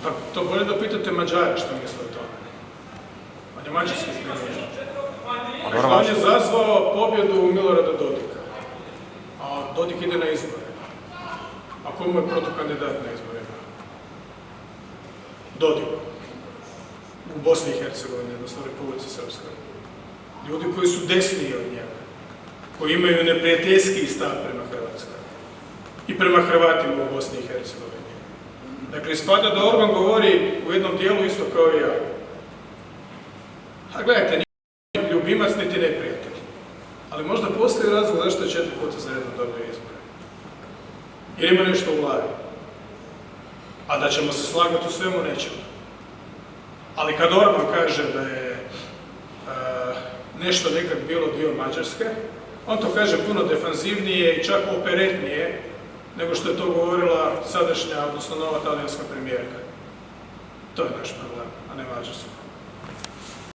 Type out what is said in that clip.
Pa to bolje da pitate Mađare što misle o tome. On je mađarski premijer. On je zazvao pobjedu Milorada Dodika. A Dodik ide na izbore. A ko mu je protukandidat na izborima? Dodik. U Bosni i Hercegovini, odnosno Republici Srpskoj. Ljudi koji su desniji od njega. Koji imaju neprijateljski stav prema Hrvatskoj. I prema Hrvatima u Bosni i Hercegovini. Dakle, ispada da Orban govori u jednom dijelu isto kao i ja. A gledajte, nije ljubimac niti neprijatelj. Ali možda postoji razlog zašto je 4 puta za redno dobio izbore. Jer ima nešto u glavi. A da ćemo se slagati u svemu nećemo. Ali kad Orban kaže da je nešto nekad bilo dio Mađarske, on to kaže puno defanzivnije i čak operetnije nego što je to govorila sadašnja, odnosno nova talijanska premijerka. To je naš problem, a ne Mađarska.